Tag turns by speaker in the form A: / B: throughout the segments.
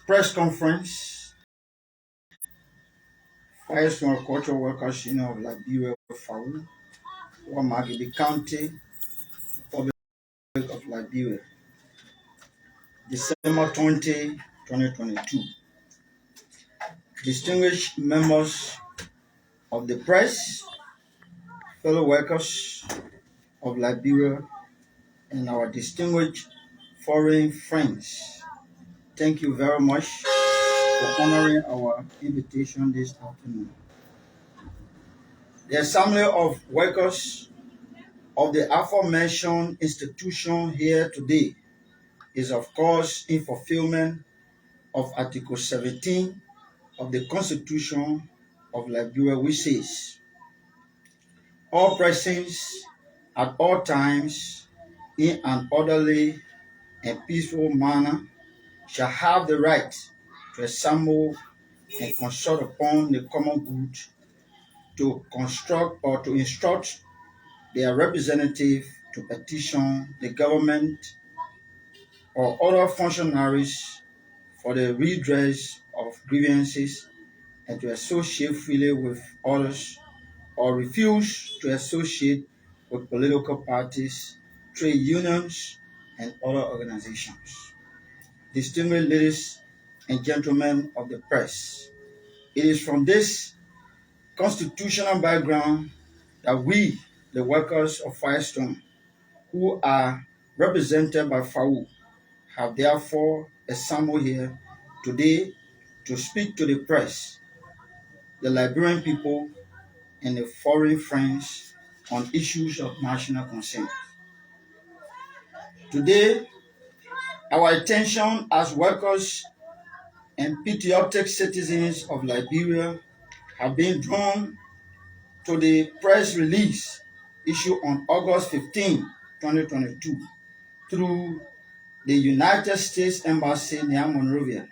A: Press conference, Firestone Agricultural Workers Union of Liberia, FAU, Margibi County, Republic of Liberia, December 20, 2022. Distinguished members of the press, fellow workers of Liberia, and our distinguished foreign friends, thank you very much for honoring our invitation this afternoon. The Assembly of Workers of the aforementioned institution here today is, of course, in fulfillment of Article 17 of the Constitution of Liberia, which says, all persons at all times in an orderly and peaceful manner shall have the right to assemble and consult upon the common good, to construct or to instruct their representative to petition the government or other functionaries for the redress of grievances, and to associate freely with others or refuse to associate with political parties, trade unions, and other organizations. Distinguished ladies and gentlemen of the press, it is from this constitutional background that we, the workers of Firestone, who are represented by FAU, have therefore assembled here today to speak to the press, the Liberian people, and the foreign friends on issues of national concern. Today, our attention as workers and patriotic citizens of Liberia have been drawn to the press release issued on August 15, 2022, through the United States Embassy near Monrovia,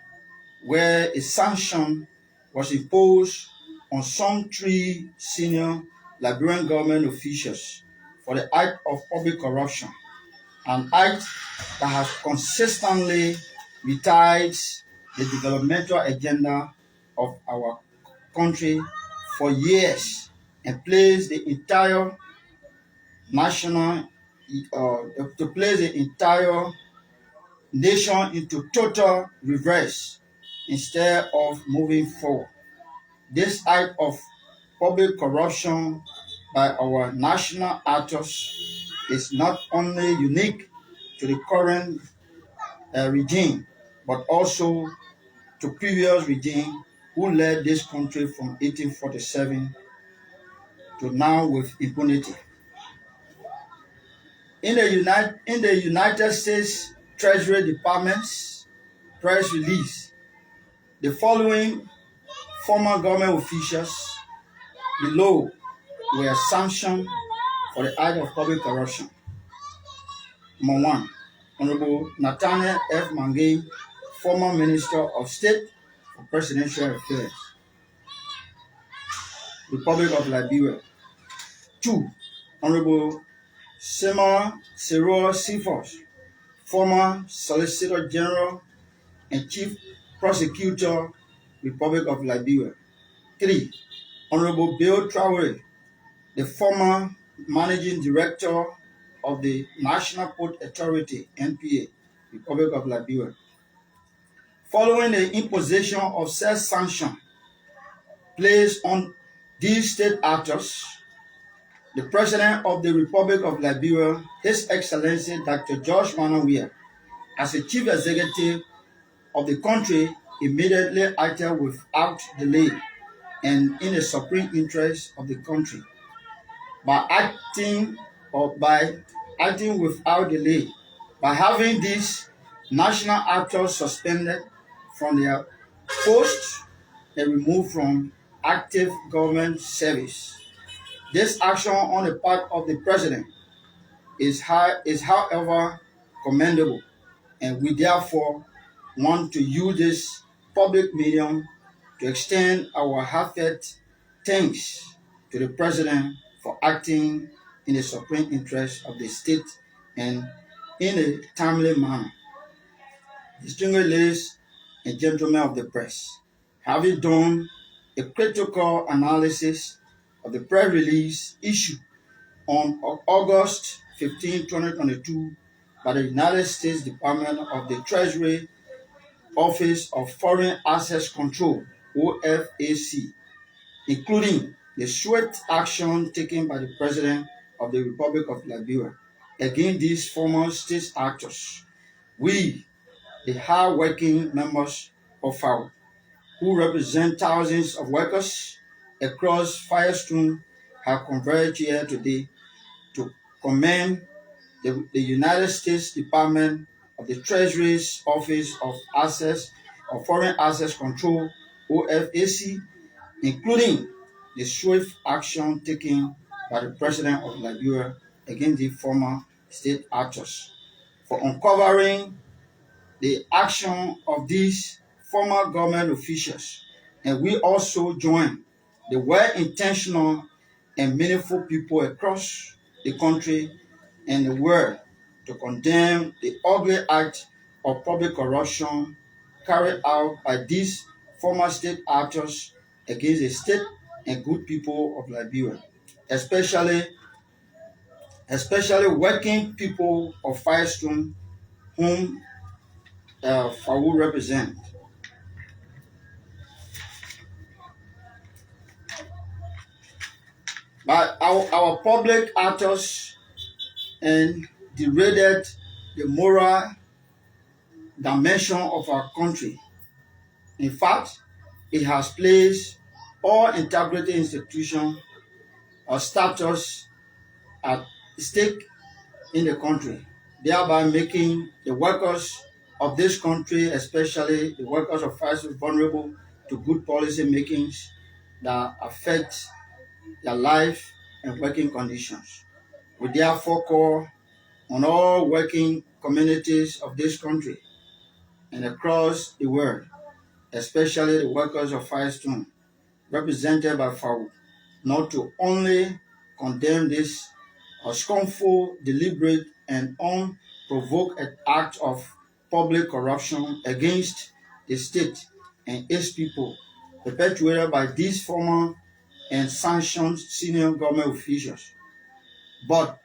A: where a sanction was imposed on some three senior Liberian government officials for the act of public corruption, an act that has consistently retards the developmental agenda of our country for years and placed the entire national to place the entire nation into total reverse instead of moving forward. This act of public corruption by our national actors is not only unique to the current regime, but also to previous regime who led this country from 1847 to now with impunity. In the United States Treasury Department's press release, the following former government officials below were sanctioned for the act of public corruption. Number one, Honorable Nathaniel F. McGill, former Minister of State for Presidential Affairs, Republic of Liberia. Two, Honorable Senatorial, former Solicitor General and Chief Prosecutor, Republic of Liberia. Three, Honorable Bill Traore, the former Managing Director of the National Port Authority, NPA, Republic of Liberia. Following the imposition of said sanction placed on these state actors, the President of the Republic of Liberia, His Excellency Dr. George Weah, as a Chief Executive of the country, immediately acted without delay and in the supreme interest of the country by acting without delay, by having these national actors suspended from their posts and removed from active government service. This action on the part of the President is however commendable, and we therefore want to use this public medium to extend our heartfelt thanks to the President for acting in the supreme interest of the state and in a timely manner. Distinguished ladies and gentlemen of the press, having done a critical analysis of the press release issued on August 15, 2022, by the United States Department of the Treasury Office of Foreign Assets Control (OFAC), including the swift action taken by the President of the Republic of Liberia against these former state actors. We, the hard-working members of FAO, who represent thousands of workers across Firestone, have converged here today to commend the United States Department of the Treasury's Office of Foreign Assets Control (OFAC), including the swift action taken by the President of Liberia against the former state actors for uncovering the action of these former government officials. And we also join the well-intentional and meaningful people across the country and the world to condemn the ugly act of public corruption carried out by these former state actors against the state and good people of Liberia, especially working people of Firestone, whom FAO represent. But our public actors and degraded the moral dimension of our country. In fact, it has placed all integrity institutions or status at stake in the country, thereby making the workers of this country, especially the workers of Firestone, vulnerable to good policy makings that affect their life and working conditions. We therefore call on all working communities of this country and across the world, especially the workers of Firestone, represented by FAO, not to only condemn this scornful, deliberate, and unprovoked act of public corruption against the state and its people, perpetuated by these former and sanctioned senior government officials, but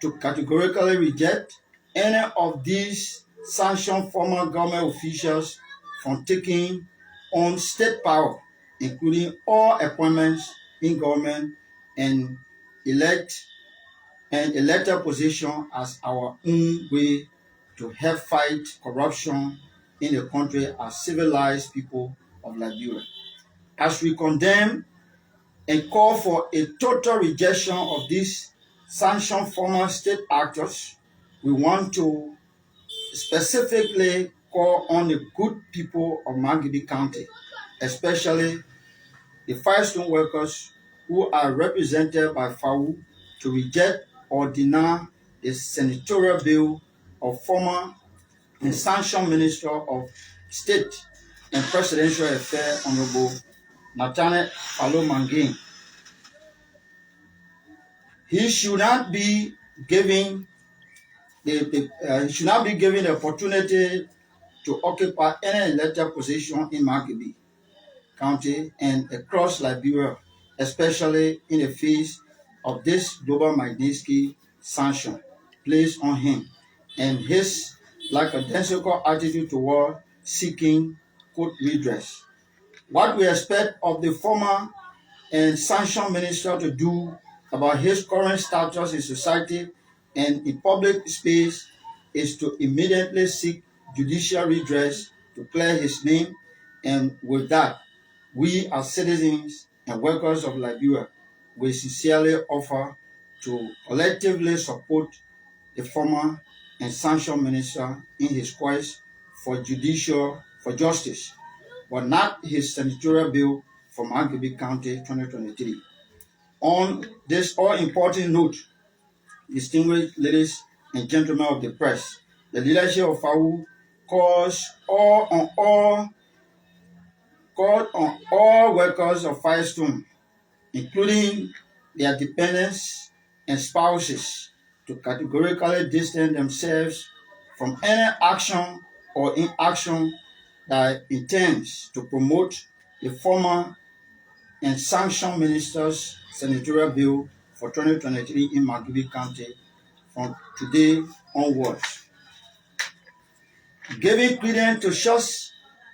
A: to categorically reject any of these sanctioned former government officials from taking on state power, including all appointments in government and elect elected position as our own way to help fight corruption in the country as civilized people of Liberia. As we condemn and call for a total rejection of these sanctioned former state actors, we want to specifically call on the good people of Margibi County, especially the Firestone workers who are represented by FAO, to reject or deny the Senatorial bill of former and sanctioned Minister of State and Presidential Affairs, Honorable Nathaniel McGill. He should not be given the opportunity to occupy any elected position in Margibi County and across Liberia, especially in the face of this global Magnitsky sanction placed on him and his lackadaisical attitude toward seeking court redress. What we expect of the former and sanctioned minister to do about his current status in society and in public space is to immediately seek judicial redress to clear his name, and with that, we as citizens and workers of Liberia will sincerely offer to collectively support the former and sanctioned minister in his quest for justice, but not his senatorial bill for Margibi County 2023. On this all-important note, distinguished ladies and gentlemen of the press, the leadership of FAO called on all workers of Firestone, including their dependents and spouses, to categorically distance themselves from any action or inaction that intends to promote the former and sanction minister's senatorial bill for 2023 in Margibi County from today onwards. Giving credence to such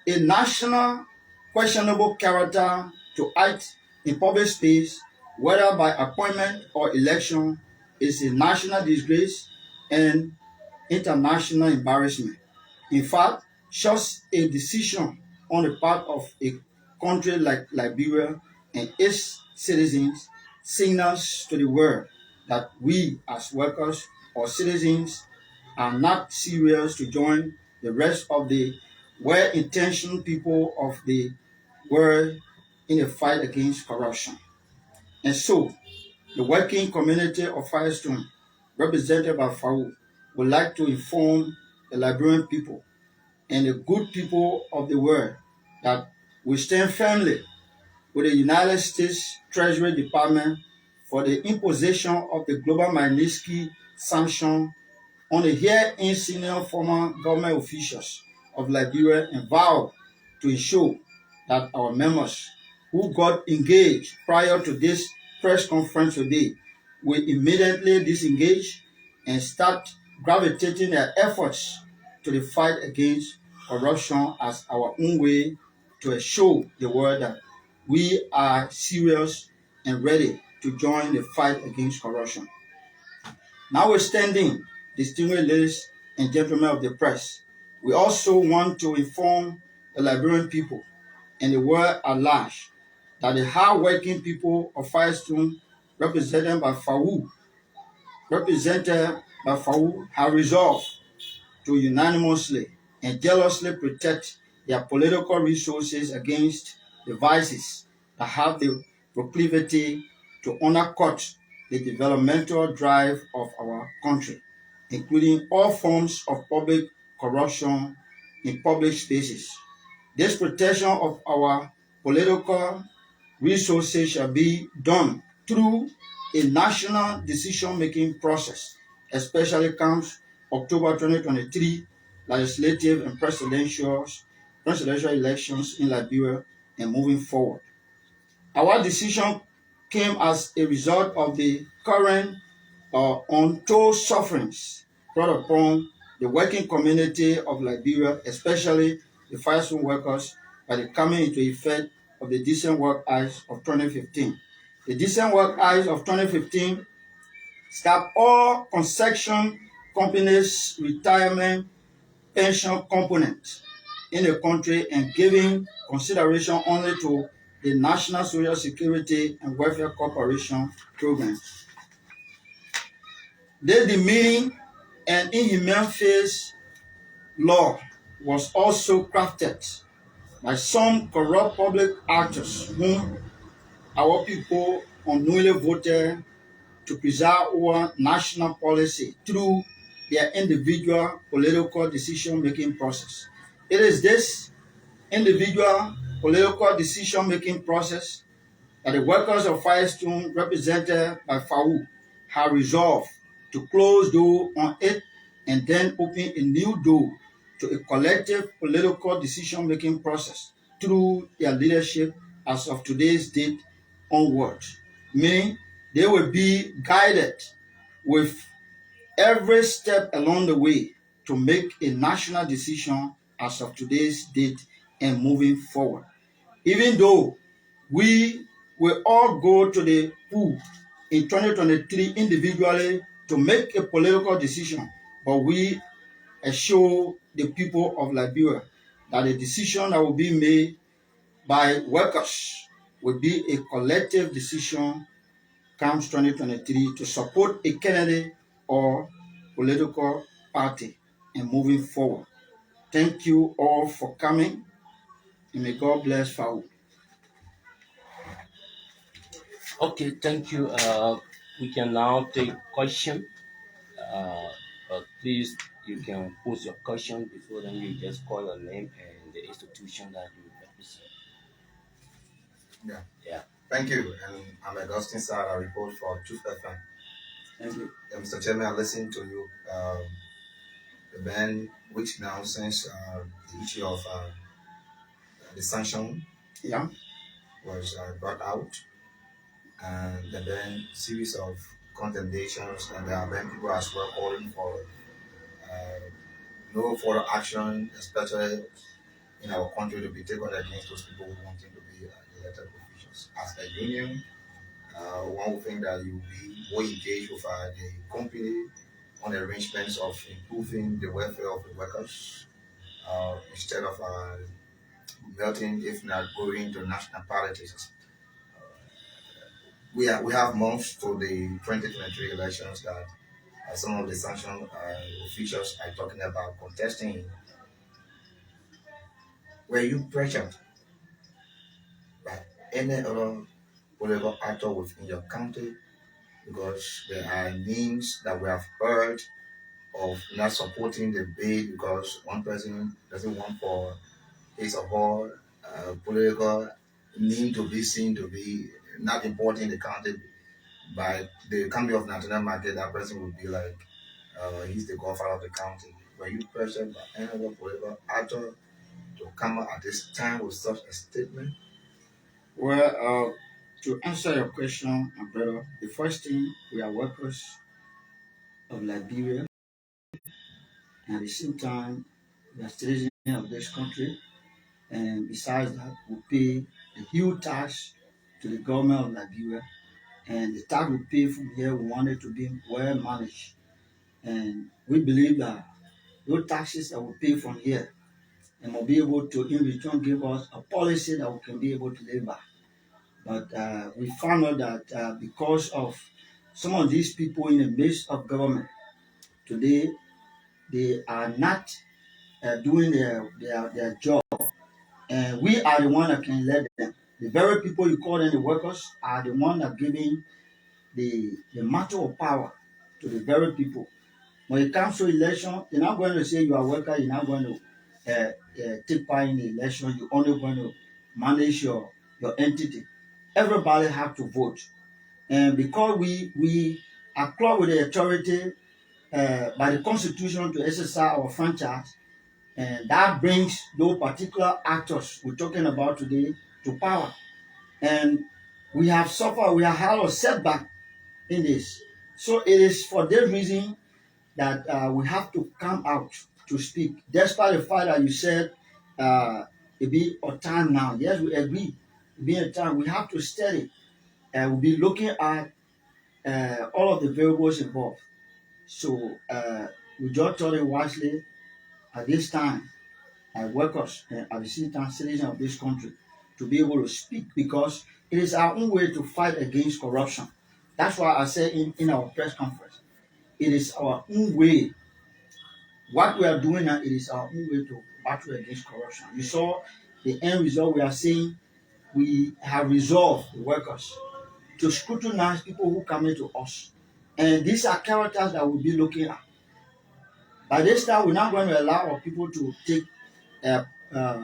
A: a national questionable character to act in public space, whether by appointment or election, is a national disgrace and international embarrassment. In fact, such a decision on the part of a country like Liberia and its citizens signals to the world that we as workers or citizens are not serious to join the rest of the well-intentioned people of the world in a fight against corruption. And so, the working community of Firestone, represented by FAO, would like to inform the Liberian people and the good people of the world that we stand firmly with the United States Treasury Department for the imposition of the global Magnitsky sanction on the here-in senior former government officials of Liberia and vow to ensure that our members who got engaged prior to this press conference today will immediately disengage and start gravitating their efforts to the fight against corruption as our own way to show the world that we are serious and ready to join the fight against corruption. Notwithstanding, distinguished ladies and gentlemen of the press, we also want to inform the Liberian people and the world at large that the hard-working people of Firestone, represented by FAU, have resolved to unanimously and jealously protect their political resources against the vices that have the proclivity to undercut the developmental drive of our country, including all forms of public corruption in public spaces. This protection of our political resources shall be done through a national decision-making process, especially comes October 2023 legislative and presidential elections in Liberia and moving forward. Our decision came as a result of the current untold sufferings brought upon the working community of Liberia, especially the Firestone workers, by the coming into effect of the Decent Work Acts of 2015. The Decent Work Acts of 2015 stop all construction companies' retirement pension components in the country and giving consideration only to the National Social Security and Welfare Corporation programs. This demeaning and inhumane phase law was also crafted by some corrupt public actors whom our people unknowingly voted to preserve our national policy through their individual political decision-making process. It is this individual political decision-making process that the workers of Firestone, represented by FAU, have resolved to close door on it and then open a new door to a collective political decision-making process through their leadership as of today's date onward. Meaning, they will be guided with every step along the way to make a national decision as of today's date and moving forward. Even though we will all go to the pool in 2023 individually to make a political decision, but we assure the people of Liberia that the decision that will be made by workers will be a collective decision comes 2023 to support a candidate or political party and moving forward. Thank you all for coming, and may God bless FAO.
B: Okay, thank you. We can now take question. Uh, but please, you can post your question before then. You just call your name and the institution that you represent.
C: Yeah.
B: Yeah.
C: Thank you. And I'm Augustine Sar. I report for Truth FM.
A: Thank you.
C: Mr. Chairman, I listened to you. the ban which now since the issue of the sanction
A: Yeah.
C: was brought out, and then series of condemnations, and there have been people as well calling for uh, no further action, especially in our country, to be taken against those people who wanting to be elected officials. As a union, one would think that you will be more engaged with the company on arrangements of improving the welfare of the workers instead of melting, if not going to national politics. We have months to the 2023 elections that some of the sanction officials are talking about contesting. Were you pressured by any other political actor within your county? Because there are names that we have heard of not supporting the bill because one person doesn't want for his or her political name to be seen to be not important in the county. By the county of Nathaniel market, that person would be like, he's the godfather of the county. Were you pressured by any other political actor to come out at this time with such a statement?
A: Well, to answer your question, my brother, the first thing, we are workers of Liberia, and at the same time, we are citizens of this country. And besides that, we pay a huge tax to the government of Liberia. And the tax we pay from here, we want it to be well managed. And we believe that those taxes that we pay from here and will be able to, in return, give us a policy that we can be able to live by. But we found out that because of some of these people in the midst of government today, they are not doing their job. And we are the one that can let them. The very people you call them the workers are the one that giving the matter of power to the very people. When it comes to election, you're not going to say you are a worker, you're not going to take part in the election, you're only going to manage your entity. Everybody have to vote. And because we are clothed with the authority by the constitution to exercise our franchise, and that brings those particular actors we're talking about today to power. And we have suffered, we have had a setback in this. So it is for this reason that we have to come out to speak, despite the fact that you said it be a time now. Yes, we agree. It be a time. We have to study and we'll be looking at all of the variables involved. So we just thought it wisely at this time, workers and at the same time citizens of this country, to be able to speak because it is our own way to fight against corruption. That's why I said in our press conference, it is our own way. What we are doing now, it is our own way to battle against corruption. You saw the end result. We are saying we have resolved the workers to scrutinize people who come into us. And these are characters that we'll be looking at. By this time, we're not going to allow our people to take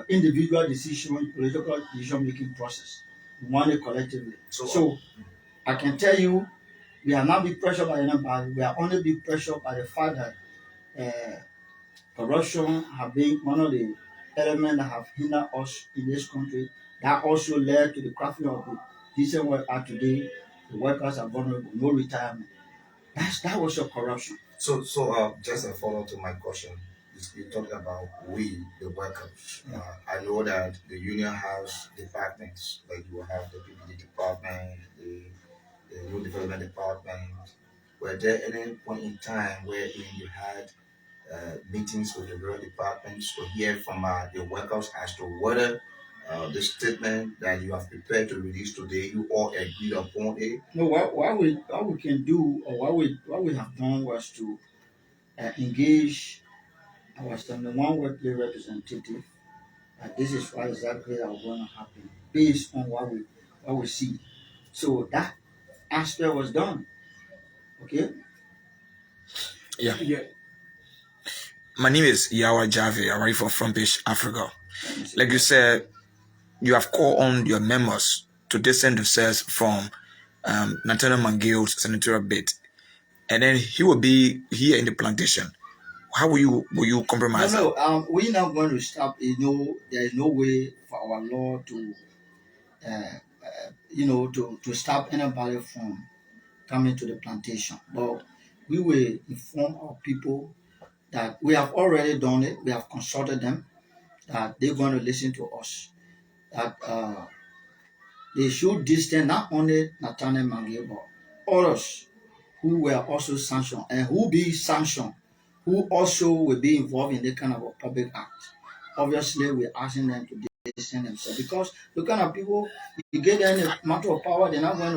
A: individual decision, political decision making process. We want it collectively. So I can tell you, we are not being pressured by anybody. We are only being pressured by the fact that corruption have been one of the elements that have hindered us in this country. That also led to the crafting of the decent work out today. The workers are vulnerable, no retirement. That was your corruption.
C: So, just a follow to my question. You talked about we, the workers. I know that the union has departments, like you have the PPD department, the new development department. Were there any point in time where you had meetings with the various departments to hear from the workers as to whether the statement that you have prepared to release today, you all agreed upon it?
A: No, what we can do or what we have done was to engage our standard one workplace representative. This is what exactly are going to happen based on what we see. So that aspect was done. Okay.
D: Yeah. My name is Yawa Javi. I'm ready for Front Page Africa. Like you said, you have called on your members to distance themselves from Nathaniel McGill's senatorial bid. And then he will be here in the plantation How will you
A: No,
D: compromise that?
A: no. We're not going to stop. There is no way for our law to, to stop anybody from coming to the plantation. But we will inform our people that we have already done it. We have consulted them that they're going to listen to us. That they should distance not only Nathaniel McGill, but others who were also sanctioned and who be sanctioned, who also will be involved in that kind of a public act. Obviously, we're asking them to distance themselves because the kind of people you give them a matter of power, they're not going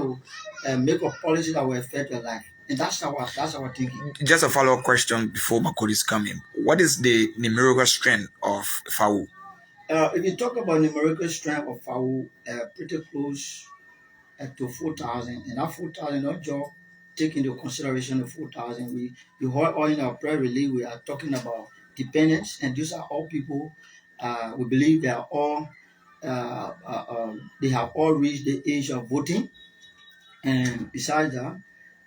A: to make a policy that will affect your life, and that's our thinking.
D: Just a follow-up question before Makody's coming. What is the numerical strength of FAU?
A: If you talk about numerical strength of our pretty close to 4,000, and that 4,000 not just take into consideration the 4,000. You heard all in our prayer release, we are talking about dependents, and these are all people. We believe they are all they have all reached the age of voting, and besides that,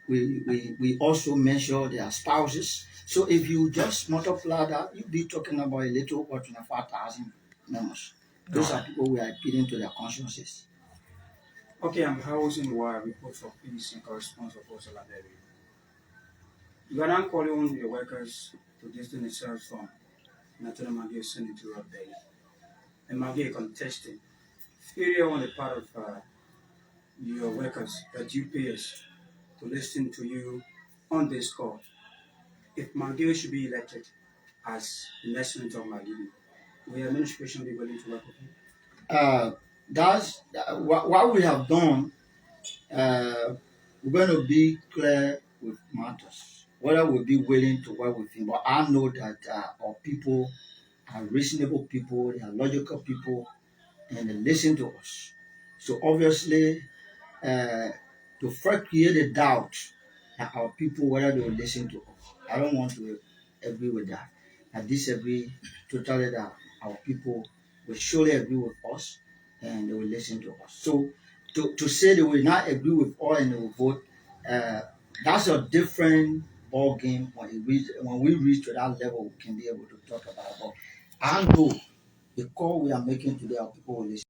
A: we also measure their spouses. So if you just multiply that, you'll be talking about a little over 25,000 members. Those are people we are appealing to their consciences.
E: Okay, I'm housing where reports of PDC corresponds of also Liberia. You are now calling on the workers to distance themselves from Nathaniel McGill Senatorial Bay. And McGill contesting failure on the part of your workers that you pay us to listen to you on this call. If McGill should be elected as the next senator of Margibi, will your administration be willing to work with him?
A: That's what we have done. We're going to be clear with matters, whether we'll be willing to work with him. But I know that our people are reasonable people, they are logical people, and they listen to us. So obviously, uh, to first create a doubt that our people whether they will listen to us. I don't want to agree with that. I disagree totally that our people will surely agree with us and they will listen to us. So to say they will not agree with us and they will vote, uh, that's a different ball game when we reach to that level we can be able to talk about it. But I know the call we are making today, our people will listen.